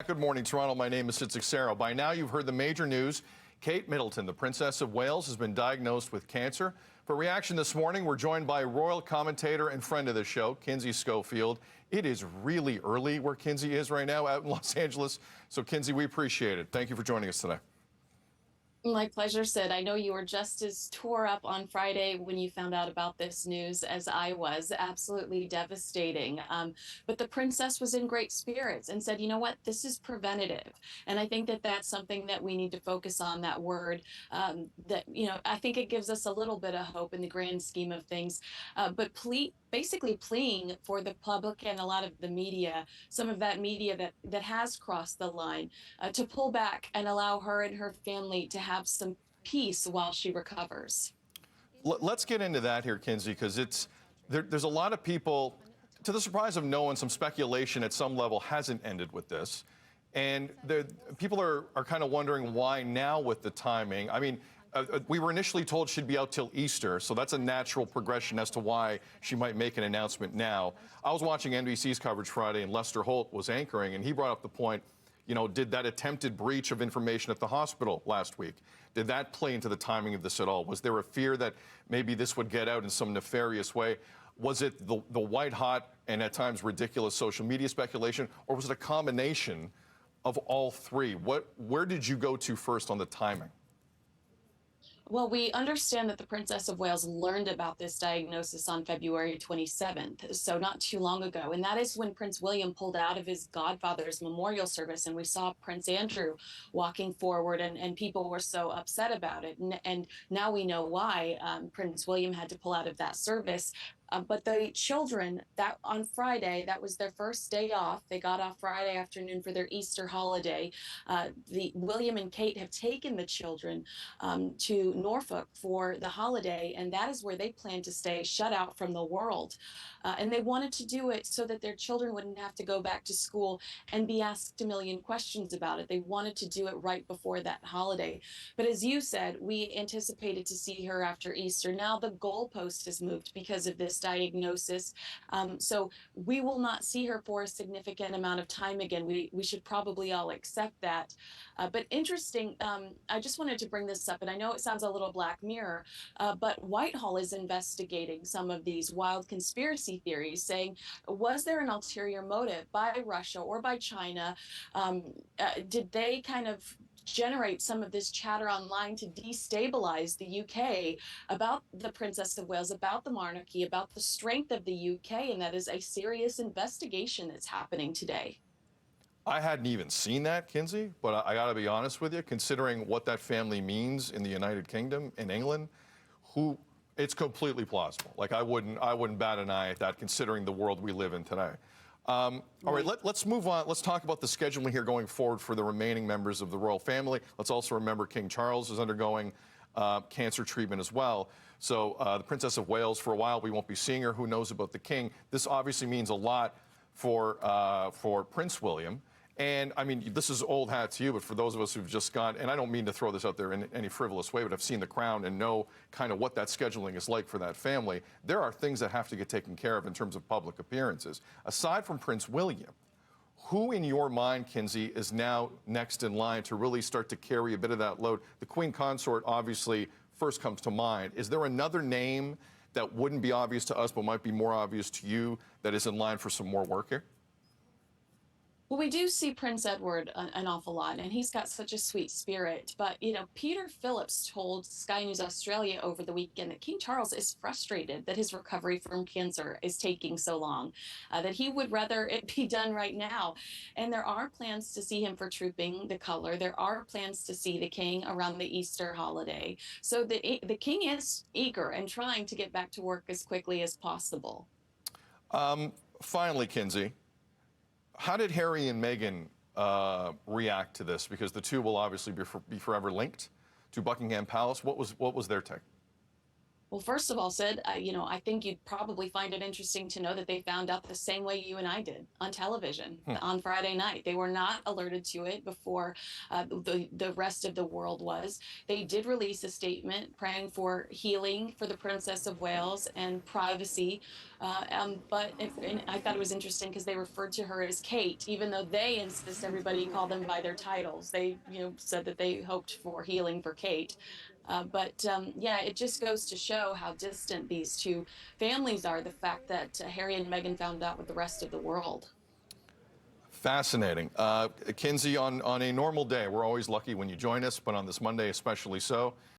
Good morning, Toronto. My name is Sid Cicero. By now, you've heard the major news. Kate Middleton, the Princess of Wales, has been diagnosed with cancer. For reaction this morning, we're joined by Royal Commentator and friend of the show, Kinsey Schofield. It is really early where Kinsey is right now out in Los Angeles. So, Kinsey, we appreciate it. Thank you for joining us today. My pleasure, Sid. I know you were just as tore up on Friday when you found out about this news as I was. Absolutely devastating. But the princess was in great spirits and said, you know what, this is preventative. And I think that that's something that we need to focus on, that word. I think it gives us a little bit of hope in the grand scheme of things. But basically pleading for the public and a lot of the media, some of that media that has crossed the line, to pull back and allow her and her family to have some peace while she recovers. Let's get into that here, Kinsey, because there's a lot of people, to the surprise of no one, some speculation at some level hasn't ended with this. And people are kind of wondering why now with the timing. I mean, we were initially told she'd be out till Easter, so that's a natural progression as to why she might make an announcement now. I was watching NBC's coverage Friday, and Lester Holt was anchoring, and he brought up the point, you know, did that attempted breach of information at the hospital last week, did that play into the timing of this at all? Was there a fear that maybe this would get out in some nefarious way? Was it the white-hot and at times ridiculous social media speculation, or was it a combination of all three? Where did you go to first on the timing? Well, we understand that the Princess of Wales learned about this diagnosis on February 27th, so not too long ago. And that is when Prince William pulled out of his godfather's memorial service, and we saw Prince Andrew walking forward, and people were so upset about it. And now we know why Prince William had to pull out of that service. But the children, that on Friday, that was their first day off. They got off Friday afternoon for their Easter holiday. The William and Kate have taken the children to Norfolk for the holiday, and that is where they plan to stay, shut out from the world. And they wanted to do it so that their children wouldn't have to go back to school and be asked a million questions about it. They wanted to do it right before that holiday. But as you said, we anticipated to see her after Easter. Now the goalpost has moved because of this diagnosis. So we will not see her for a significant amount of time again. We should probably all accept that. But interesting, I just wanted to bring this up, and I know it sounds a little Black Mirror, but Whitehall is investigating some of these wild conspiracy theories, saying, was there an ulterior motive by Russia or by China? Did they kind of generate some of this chatter online to destabilize the UK about the Princess of Wales, about the monarchy, about the strength of the UK? And that is a serious investigation that's happening today. I hadn't even seen that, Kinsey, but I got to be honest with you, considering what that family means in the United Kingdom, in England, it's completely plausible. Like, I wouldn't bat an eye at that, considering the world we live in today. All right, let's move on. Let's talk about the scheduling here going forward for the remaining members of the royal family. Let's also remember King Charles is undergoing cancer treatment as well. So the Princess of Wales, for a while, we won't be seeing her. Who knows about the king? This obviously means a lot for Prince William. And, I mean, this is old hat to you, but for those of us who've just gone, and I don't mean to throw this out there in any frivolous way, but I've seen The Crown and know kind of what that scheduling is like for that family. There are things that have to get taken care of in terms of public appearances. Aside from Prince William, who in your mind, Kinsey, is now next in line to really start to carry a bit of that load? The Queen Consort obviously first comes to mind. Is there another name that wouldn't be obvious to us but might be more obvious to you that is in line for some more work here? Well, we do see Prince Edward an awful lot, and he's got such a sweet spirit. But, you know, Peter Phillips told Sky News Australia over the weekend that King Charles is frustrated that his recovery from cancer is taking so long, that he would rather it be done right now. And there are plans to see him for Trooping the Color. There are plans to see the king around the Easter holiday. So the king is eager and trying to get back to work as quickly as possible. Finally, Kinsey, how did Harry and Meghan react to this? Because the two will obviously be forever linked to Buckingham Palace. What was their take? Well, first of all, Sid, I think you'd probably find it interesting to know that they found out the same way you and I did on television Hmm. on Friday night. They were not alerted to it before the rest of the world was. They did release a statement praying for healing for the Princess of Wales and privacy. And I thought it was interesting because they referred to her as Kate, even though they insist everybody call them by their titles. They, said that they hoped for healing for Kate. But yeah, it just goes to show how distant these two families are. The fact that Harry and Meghan found out with the rest of the world. Fascinating. Kinsey, on a normal day, we're always lucky when you join us, but on this Monday especially so.